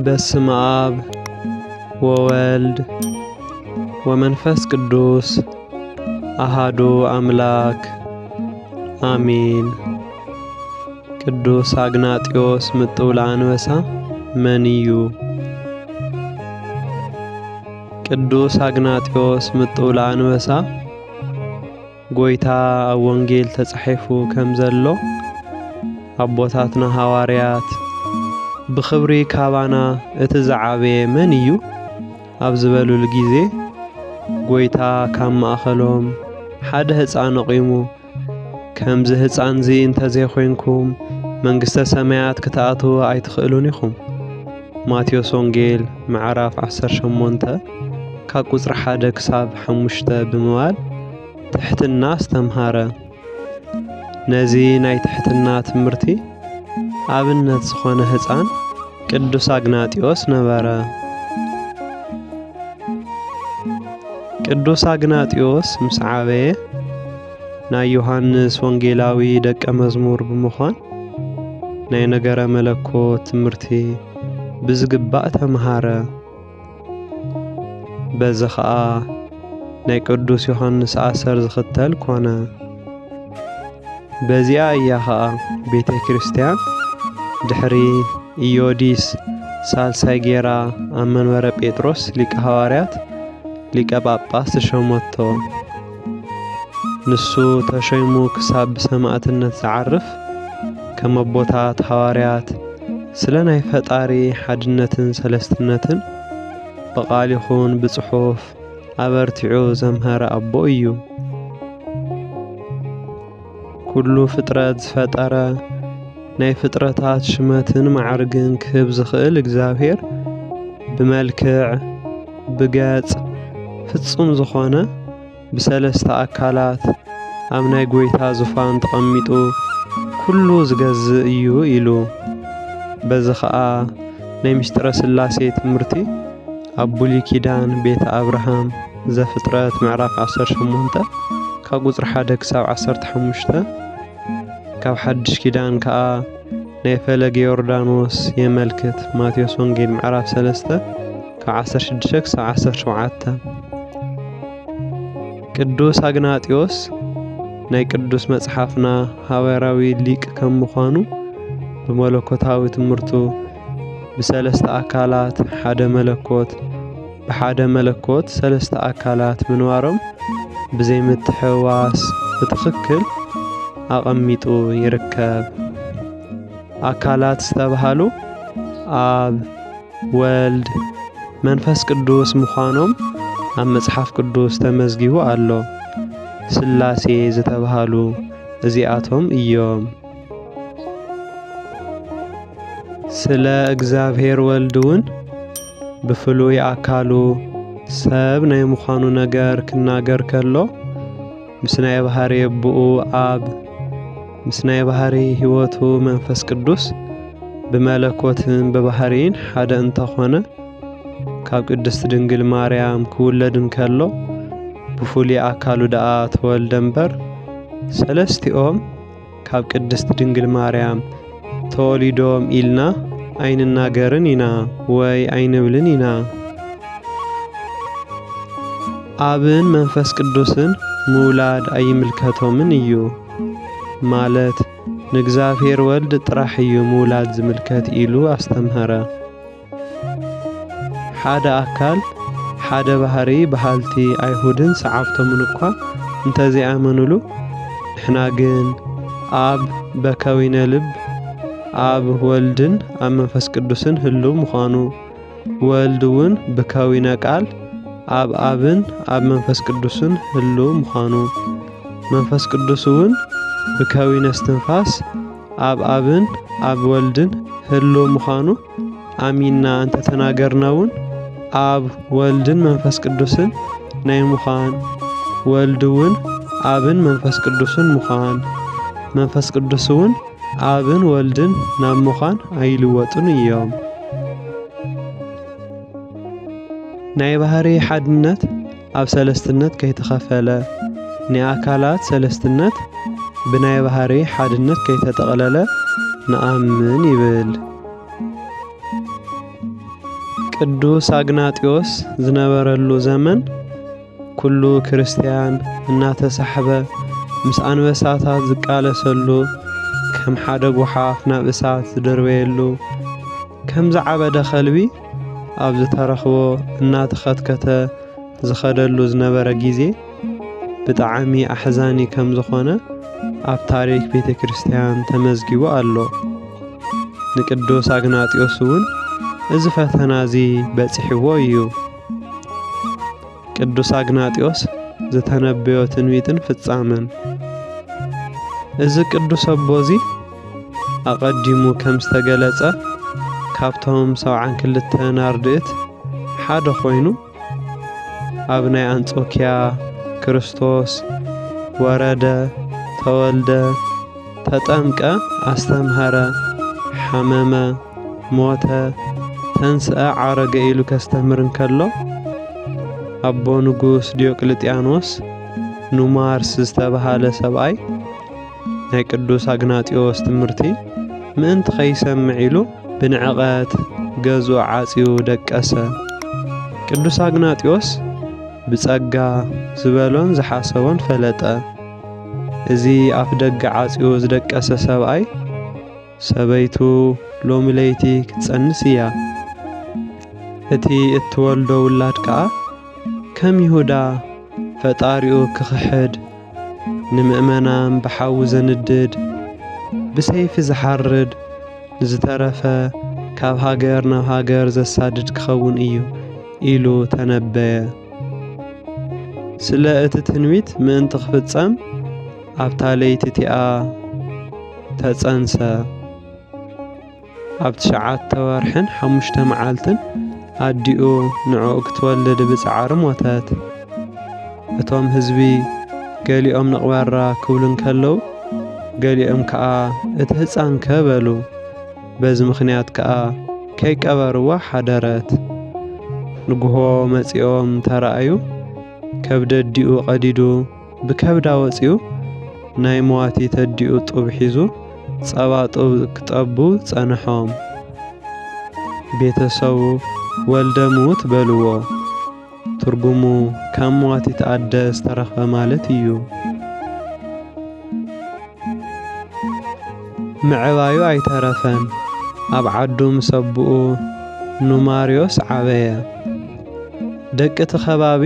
በስመ አብ ወወልድ ወመንፈስ ቅዱስ አሃዱ አምላክ አሜን። ቅዱስ አግናጢዮስ ምጥው ለአንበሳ መን እዩ? ቅዱስ አግናጢዮስ ምጥው ለአንበሳ ጎይታ ኣብ ወንጌል ተጻሒፉ ከም ዘሎ ኣቦታትና ሐዋርያት ብኽብሪ ካባና እቲ ዝዓበየ መን እዩ ኣብ ዝበሉሉ ጊዜ ጎይታ ካብ ማእኸሎም ሓደ ህፃን ኣቂሙ ከምዚ ህፃን እዚ እንተዘይኮንኩም መንግስተ ሰማያት ክትኣትዉ ኣይትኽእሉን ኢኹም። ማቴዎስ ወንጌል ምዕራፍ 18 ካብ ቁጽሪ 1 ክሳብ 5 ብምባል ትሕትና ዝተምሃረ ነዚ ናይ ትሕትና ትምህርቲ ኣብነት ዝኾነ ህፃን ቅዱስ አግናጢዮስ ነበረ። ቅዱስ አግናጢዮስ ምስ ዓበየ ናይ ዮሐንስ ወንጌላዊ ደቀ መዝሙር ብምዃን ናይ ነገረ መለኮት ትምህርቲ ብዝግባእ ተምሃረ። በዚ ኸኣ ናይ ቅዱስ ዮሐንስ ኣሰር ዝኽተል ኮነ። በዚኣ እያ ኸኣ ቤተ ክርስቲያን ድሕሪ ኢዮዲስ ሳልሳይ ጌራ ኣብ መንበረ ጴጥሮስ ሊቀ ሐዋርያት ሊቀ ጳጳስ ተሾመቶ። ንሱ ተሾይሙ ክሳብ ብሰማዕትነት ዝዓርፍ ከም ኣቦታት ሐዋርያት ስለ ናይ ፈጣሪ ሓድነትን ሰለስትነትን ብቓል ይኹን ብጽሑፍ ኣበርቲዑ ዘምሃረ ኣቦ እዩ። ኩሉ ፍጥረት ዝፈጠረ ናይ ፍጥረታት ሽመትን ማዕርግን ክህብ ዝኽእል እግዚአብሔር ብመልክዕ ብገጽ ፍጹም ዝኾነ ብሰለስተ ኣካላት ኣብ ናይ ጎይታ ዙፋን ተቐሚጡ ኩሉ ዝገዝእ እዩ ኢሉ። በዚ ኸኣ ናይ ምስጢረ ሥላሴ ትምህርቲ ኣብ ብሉይ ኪዳን ቤተ አብርሃም ዘፍጥረት ምዕራፍ 18 ካብ ቁጽሪ 1 ክሳብ 15 ካብ ሓድሽ ኪዳን ከዓ ናይ ፈለገ ዮርዳኖስ የመልክት ማቴዎስ ወንጌል ምዕራፍ 3 ካብ 16 ክሳብ 17። ቅዱስ አግናጢዮስ ናይ ቅዱስ መጽሓፍና ሐዋርያዊ ሊቅ ከም ምዃኑ ብመለኮታዊ ትምህርቱ ብሰለስተ ኣካላት ሓደ መለኮት ብሓደ መለኮት ሰለስተ ኣካላት ምንባሮም ብዘይ ምትሕዋስ ብትኽክል ኣቐሚጡ ይርከብ። ኣካላት ዝተባሃሉ ኣብ ወልድ መንፈስ ቅዱስ ምዃኖም ኣብ መጽሓፍ ቅዱስ ተመዝጊቡ ኣሎ። ሥላሴ ዝተባሃሉ እዚኣቶም እዮም። ስለ እግዚአብሔር ወልድውን ብፍሉይ አካሉ ሰብ ናይ ምዃኑ ነገር ክናገር ከሎ ምስ ናይ ባህሪ ኣቦኡ ኣብ ምስ ናይ ባህሪ ሕይወቱ መንፈስ ቅዱስ ብመለኮትን ብባህሪን ሓደ እንተኾነ ካብ ቅድስት ድንግል ማርያም ክውለድን ከሎ ብፍሉይ አካሉ ደኣ ተወልደ እምበር ሰለስቲኦም ካብ ቅድስት ድንግል ማርያም ተወሊዶም ኢልና ኣይንናገርን ኢና ወይ ኣይንብልን ኢና። ኣብን መንፈስ ቅዱስን ምውላድ ኣይምልከቶምን እዩ ማለት ንእግዚአብሔር ወልድ ጥራሕ እዩ ምውላድ ዝምልከት ኢሉ ኣስተምሃረ። ሓደ ኣካል ሓደ ባህሪ በሃልቲ ኣይሁድን ሰዓብቶምን እኳ እንተዘይኣመኑሉ ንሕና ግን ኣብ በከዊነ ልብ ኣብ ወልድን ኣብ መንፈስ ቅዱስን ህልው ምዃኑ ወልድውን ብከዊነ ቃል ኣብ ኣብን ኣብ መንፈስ ቅዱስን ህልው ምዃኑ መንፈስ ቅዱስውን ብከዊነ እስትንፋስ ኣብ ኣብን ኣብ ወልድን ህልው ምዃኑ ኣሚንና እንተተናገርናውን ኣብ ወልድን መንፈስ ቅዱስን ናይ ምዃን ወልድውን ኣብን መንፈስ ቅዱስን ምዃን መንፈስ ቅዱስውን ኣብን ወልድን ናብ ምዃን ኣይልወጡን እዮም። ናይ ባህሪ ሓድነት ኣብ ሰለስትነት ከይተኸፈለ ናይ ኣካላት ሰለስትነት ብናይ ባህሪ ሓድነት ከይተጠቕለለ ንኣምን ይብል። ቅዱስ አግናጢዮስ ዝነበረሉ ዘመን ኩሉ ክርስቲያን እናተሳሕበ ምስ አንበሳታት ዝቃለሰሉ ከም ሓደ ጉሓፍ ናብ እሳት ዝደርበየሉ ከም ዝዓበደ ኸልቢ ኣብ ዝተረኽቦ እናተኸትከተ ዝኸደሉ ዝነበረ ጊዜ ብጣዕሚ ኣሕዛኒ ከም ዝኾነ ኣብ ታሪክ ቤተ ክርስቲያን ተመዝጊቡ ኣሎ። ንቅዱስ አግናጢዮስ እውን እዚ ፈተና እዚ በፂሕዎ እዩ። ቅዱስ አግናጢዮስ ዝተነበዮ ትንቢትን ፍጻመን እዚ ቅዱስ ኣቦ እዚ ኣቐዲሙ ከም ዝተገለጸ ካብቶም 72 ኣርድእት ሓደ ኮይኑ ኣብ ናይ አንጾኪያ ክርስቶስ ወረደ ተወልደ ተጠምቀ አስተምሃረ ሓመመ ሞተ ተንስአ ዓረገ ኢሉ ከስተምር እንከሎ ኣቦ ንጉስ ዲዮቅልጥያኖስ ኑማርስ ዝተባሃለ ሰብኣይ ናይ ቅዱስ አግናጢዮስ ትምህርቲ ምእንቲ ኸይሰምዕ ኢሉ ብንዕቐት ገዝኡ ዓጺኡ ደቀሰ። ቅዱስ አግናጢዮስ ብጸጋ ዝበሎን ዝሓሰቦን ፈለጠ። እዚ ኣፍ ደገ ዓጺኡ ዝደቀሰ ሰብኣይ ሰበይቱ ሎሚ ለይቲ ክትጸንስ እያ። እቲ እትወልዶ ውላድ ከዓ ከም ይሁዳ ፈጣሪኡ ክኽሕድ ንምእመናን ብሓዊ ዘንድድ ብሰይፊ ዝሓርድ ንዝተረፈ ካብ ሃገር ናብ ሃገር ዘሳድድ ክኸውን እዩ ኢሉ ተነበየ። ስለ እቲ ትንቢት ምእንቲ ክፍጸም ኣብታ ለይቲ እቲኣ ተጸንሰ። ኣብ 9 ወርሕን 5 መዓልትን ኣዲኡ ንዕኡ ክትወልድ ብጻዕሪ ሞተት። እቶም ህዝቢ ገሊኦም ንቕበራ ክብሉ እንከለዉ ገሊኦም ከዓ እቲ ህፃን ከበሉ። በዚ ምኽንያት ከዓ ከይቀበርዋ ሓደረት። ንግሆ መጺኦም ተረኣዩ ከብደዲኡ ቐዲዱ ብከብዳ ወፂኡ ናይ መዋቲ ተዲኡ ጡብ ሒዙ ጸባ ጡብ ክጠቡ ጸንሖም። ቤተሰቡ ወልደ ሙት በልዎ። ትርጉሙ ካብ መዋቲ ተኣደ ዝተረኽበ ማለት እዩ። ምዕባዩ ኣይተረፈን። ኣብ ዓዱ ምስ ኣቡኡ ኑማርዮስ ዓበየ። ደቂ እቲ ኸባቢ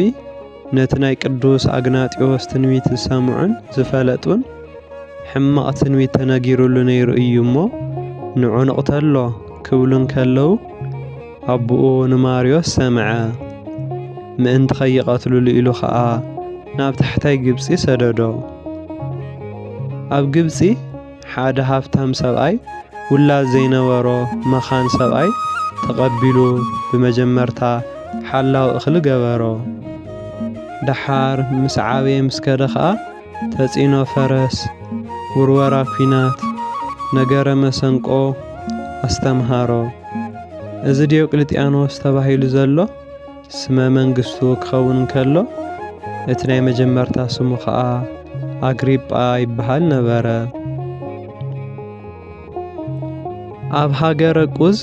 ነቲ ናይ ቅዱስ አግናጢዮስ ትንቢት ዝሰምዑን ዝፈለጡን ሕማቕ ትንቢት ተነጊሩሉ ነይሩ እዩ እሞ ንዑ ንቕተሎ ክብሉ እንከለዉ ኣቡኡ ኑማርዮስ ሰምዐ። ምእንቲ ኸይቐትሉሉ ኢሉ ኸዓ ናብ ታሕታይ ግብፂ ሰደዶ። ኣብ ግብፂ ሓደ ሃብታም ሰብኣይ ውላድ ዘይነበሮ መኻን ሰብኣይ ተቐቢሉ ብመጀመርታ ሓላዊ እኽሊ ገበሮ። ደሓር ምስ ዓበየ ምስ ከደ ኸዓ ተጺኖ ፈረስ ውርወራ ኲናት ነገረ መሰንቆ ኣስተምሃሮ። እዚ ዲዮቅልጥያኖስ ተባሂሉ ዘሎ ስመ መንግስቱ ክኸውን እንከሎ እቲ ናይ መጀመርታ ስሙ ኸዓ ኣግሪጳ ይበሃል ነበረ። ኣብ ሃገረ ቁዝ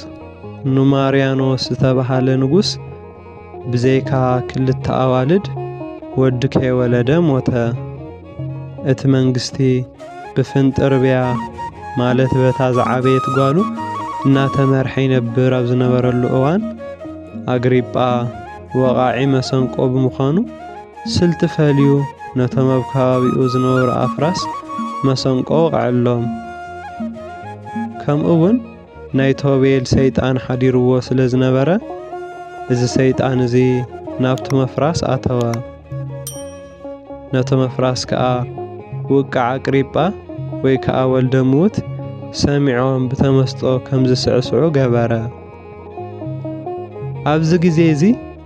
ኑማርያኖስ ዝተባሃለ ንጉስ ብዘይካ ክልተ ኣዋልድ ወዲ ከይወለደ ሞተ። እቲ መንግስቲ ብፍንጥርብያ ማለት በታ ዝዓበየት ጓሉ እናተመርሐ ይነብር ኣብ ዝነበረሉ እዋን ኣግሪጳ ወቓዒ መሰንቆ ብምዃኑ ስልቲ ፈልዩ ነቶም ኣብ ከባቢኡ ዝነበሩ ኣፍራስ መሰንቆ ወቕዐሎም። ከምኡውን ናይ ቶቤል ሰይጣን ሓዲርዎ ስለ ዝነበረ እዚ ሰይጣን እዚ ናብቲ መፍራስ ኣተወ። ነቶም መፍራስ ከዓ ውቃዕ ኣግሪጳ ወይ ከዓ ወልደ ሙት ሰሚዖም ብተመስጦ ከም ዝስዕስዑ ገበረ። ኣብዚ ግዜ እዚ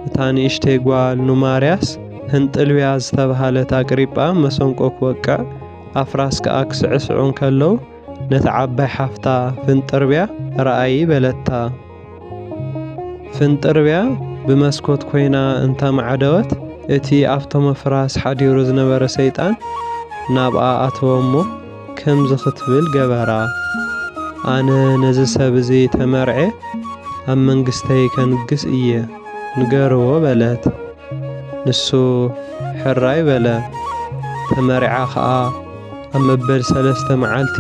እታ ንእሽተይ ጓል ኑማርያስ ህንጥልብያ ዝተባሃለት ኣግሪጳ መሰንቆ ክወቅዕ ኣፍራስ ከዓ ክስዕስዑ እንከለዉ ነቲ ዓባይ ሓፍታ ፍንጥርብያ ረኣይ በለታ። ፍንጥርብያ ብመስኮት ኮይና እንተማዕደወት እቲ ኣብቶም ኣፍራስ ሓዲሩ ዝነበረ ሰይጣን ናብኣ ኣተወ እሞ ከምዚ ክትብል ገበራ፣ ኣነ ነዚ ሰብ እዚ ተመርዐ ኣብ መንግስተይ ከንግስ እየ ንገርዎ በለት ንሱ ሕራይ በለ ተመሪዓ ኸዓ ኣብ መበል 3 መዓልቲ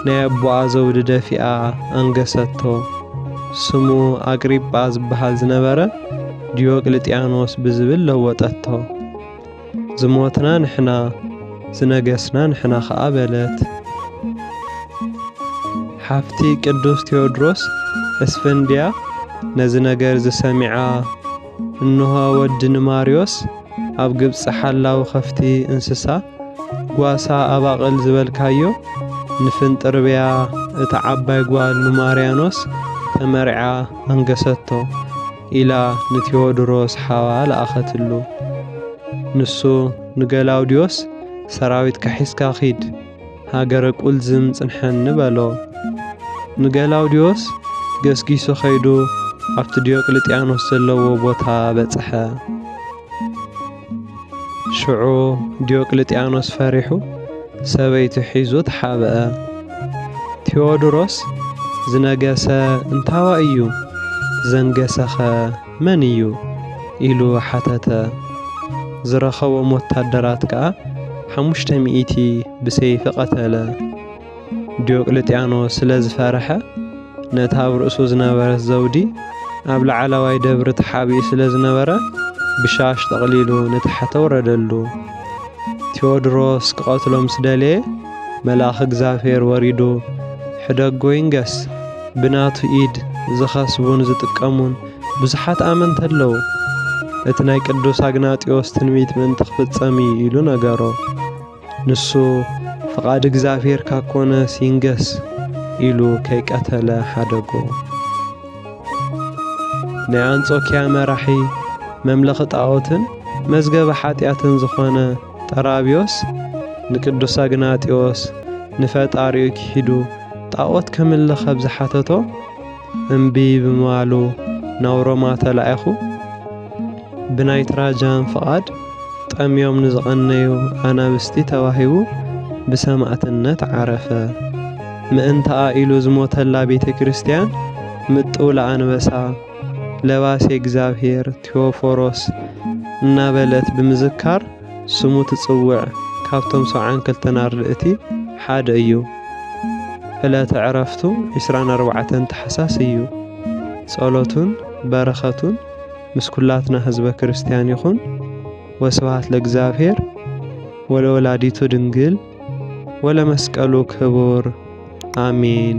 ናይ ኣቦኣ ዘውዲ ደፊኣ ኣንገሰቶ ስሙ ኣግሪጳ ዝበሃል ዝነበረ ዲዮቅልጥያኖስ ብዝብል ለወጠቶ ዝሞትና ንሕና ዝነገስና ንሕና ኸዓ በለት ሓፍቲ ቅዱስ ቴዎድሮስ እስፈንድያ ነዚ ነገር ዝሰሚዓ እንሆ ወዲ ንማርዮስ ኣብ ግብፂ ሓላዊ ኸፍቲ እንስሳ ጓሳ ኣባቕል ዝበልካዮ ንፍንጥርብያ እታ ዓባይ ጓል ንማርያኖስ ተመሪዓ አንገሰቶ ኢላ ንቴዎድሮስ ሓዋ ለኣኸትሉ ንሱ ንገላውዲዮስ ሰራዊት ከሒስካ ኺድ ሃገረ ቁልዝም ጽንሐኒ በሎ ንገላውዲዮስ ገስጊሱ ኸይዱ ኣብቲ ዲዮቅልጥያኖስ ዘለዎ ቦታ በጽሐ ሽዑ ዲዮቅልጥያኖስ ፈሪሑ ሰበይቱ ሒዙ ተሓበአ ቴዎድሮስ ዝነገሰ እንታዋ እዩ ዘንገሰኸ መን እዩ ኢሉ ሓተተ ዝረኸቦም ወታደራት ከኣ 500 ብሰይፊ ቀተለ ዲዮቅልጥያኖስ ስለ ዝፈርሐ ነታ ኣብ ርእሱ ዝነበረት ዘውዲ ኣብ ላዕለዋይ ደብሪ ተሓቢኡ ስለ ዝነበረ ብሻሽ ጠቕሊሉ ንታሕተ ወረደሉ ቴዎድሮስ ክቐትሎም ስደለየ መልኣኽ እግዚአብሔር ወሪዱ ሕደጎ ይንገስ ብናቱ ኢድ ዝኸስቡን ዝጥቀሙን ብዙሓት ኣመንቲ ኣለዉ እቲ ናይ ቅዱስ አግናጢዮስ ትንቢት ምእንቲ ክፍጸም ኢሉ ነገሮ ንሱ ፍቓድ እግዚአብሔር ካኮነስ ይንገስ ኢሉ ከይቀተለ ሓደጎ ናይ አንጾኪያ መራሒ መምለኽ ጣዖትን መዝገበ ሓጢአትን ዝኾነ ጠራቢዮስ ንቅዱስ አግናጢዮስ ንፈጣሪኡ ክሂዱ ጣዖት ከምልኽ ብዝሓተቶ እምቢ ብምባሉ ናብ ሮማ ተላኢኹ ብናይ ትራጃን ፍቓድ ጠምዮም ንዝቐነዩ ኣናብስቲ ተዋሂቡ ብሰማዕትነት ዓረፈ ምእንተኣ ኢሉ ዝሞተላ ቤተ ክርስቲያን ምጥው ለኣንበሳ ለባሴ እግዚአብሔር ቴዎፎሮስ እናበለት ብምዝካር ስሙ ትጽውዕ ካብቶም 72 ኣርድእቲ ሓደ እዩ ዕለተ ዕረፍቱ 24 ታሕሳስ እዩ ጸሎቱን በረኸቱን ምስ ኩላትና ህዝበ ክርስቲያን ይኹን ወስብሐት ለእግዚአብሔር ወለወላዲቱ ድንግል ወለመስቀሉ ክቡር አሜን